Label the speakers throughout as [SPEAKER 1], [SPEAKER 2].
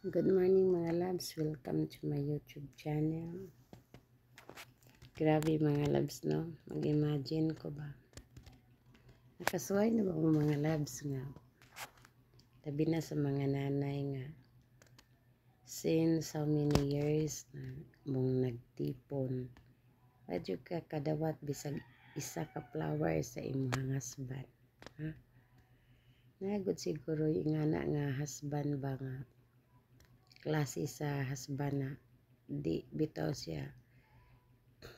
[SPEAKER 1] Good morning mga loves, welcome to my YouTube channel. Grabe mga loves, no? Mag-imagine ko ba? Nakasuway na ba mga loves nga? Tabi na sa mga nanay nga. Since how many years na mong nagtipon. Radyo ka kadawat bisag isa ka flower sa imong husband. Ha? Nagod siguro yung nga husband ba nga klase sa husband na di bitaw siya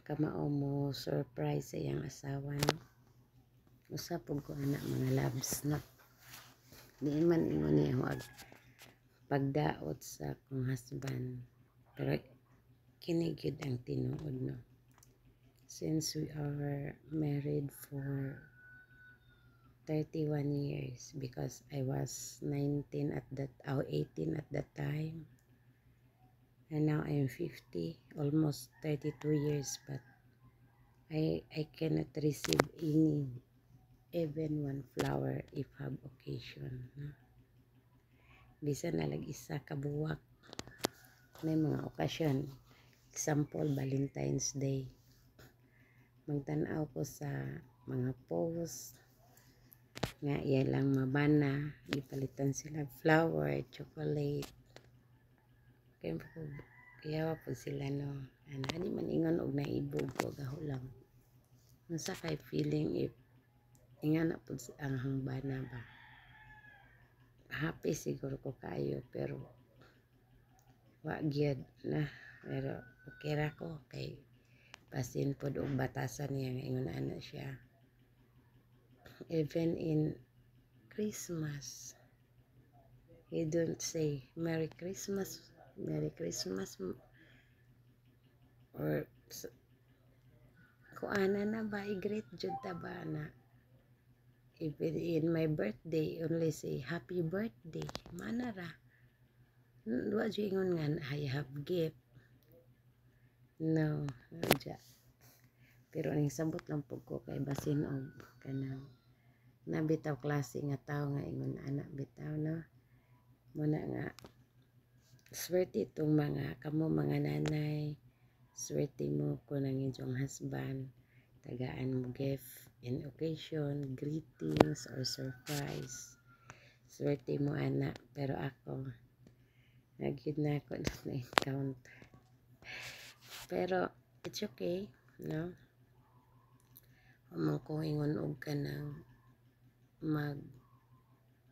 [SPEAKER 1] kamao mo surprise sa iyang asawa, no? Usapog ko anak mga loves, no? Di man ingon niya huwag pagdaot sa akong husband, pero kinigid ang tinuod, no? Since we are married for 31 years because I was 18 at that time. And now I am 50, almost 32 years, but I cannot receive any, even one flower if have occasion. No? Bisa na lang isa kabuwak. May mga okasyon. Example, Valentine's Day. Magtanaw ko sa mga post nga iya lang mabana. Ipalitan sila flower, chocolate. Kaya po sila, no? Ano man ingon og naibog ko gaho lang. Nasa kay feeling if ingana po ang hangbana ba. Happy siguro ko kayo pero wa gyud na. Pero okay ra ko kay basin pod og batasan niya nga ingon ana siya. Even in Christmas, he don't say Merry Christmas or kuana na ba i-greet jud ta ba na. Even in my birthday, only say happy birthday. Mana ra. Wa jud ingon nga I have gift. No, ja. Pero ang sabot lang po ko kay basin og kanang nabitaw klase nga tao nga ingon anak bitaw, no. Muna nga swerte itong kamo mga nanay. Swerte mo ko ng inyong husband. Tagaan mo gift in occasion, greetings or surprise. Swerte mo anak, pero ako nagid na ako na encounter. Pero it's okay, no? Amang ko ingon og kanang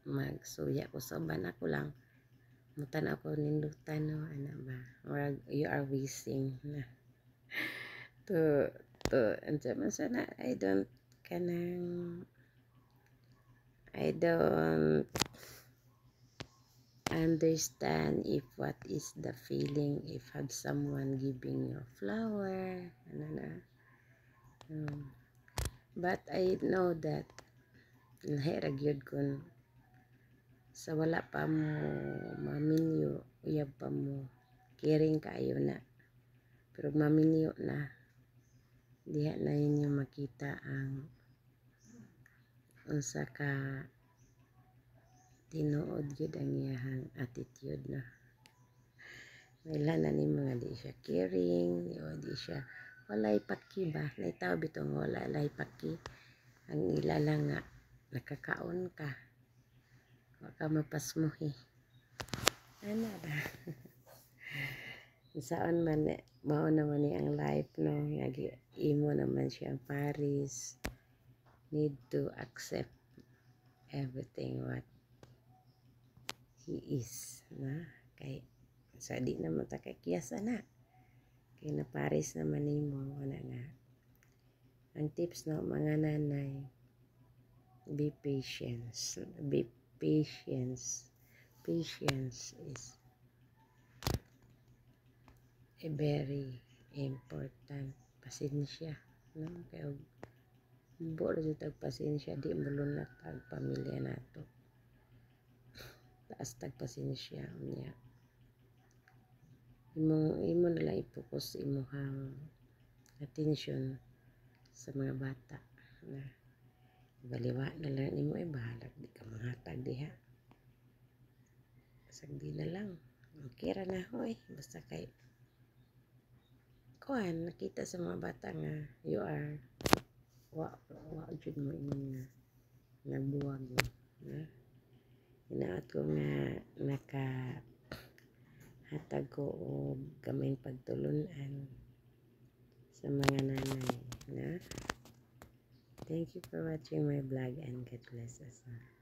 [SPEAKER 1] magsuya ko sa uban ako lang mutan ako nindutan, no, ana ba, or you are wishing na to unsa man sana I don't understand if what is the feeling if have someone giving you a flower, ano na. But I know that lahira gyud kun sa wala pa mo maminyo, uyab pa mo caring kaayo na, pero maminyo na diha na ninyo makita ang unsa ka tinuod gyud ang iyahang attitude, na wala na ni mga di siya caring o di siya walay paki ba, naitaw bitong walay paki ang ilala nga nakakaon ka waka mapasmuhi ana ba. Saan man mao naman ni ang life, no, imo naman siya Paris, need to accept everything what he is, na kay sa di naman ta kay kiyasa na kay na Paris naman nimo wala nga. Ang tips, no, mga nanay, be patient. Patience is a very important. Pasensya, no, kay buo ra jud tag pasensya di mulunat ang pamilya nato. Taas tag pasensya unya. Imo na lang i-focus imong attention sa mga bata na baliwa na lang nimo ay bahala di ka manghatag diha sagdi na lang Okay ra na hoy. Basta kay kuan nakita sa mga bata nga you are wa jud mo ingon nga nagbuwag mo. Na? Hinaot ko nga naka hatag ko og gamayng pagtulunan sa mga nanay na. Thank you for watching my vlog and God bless us all.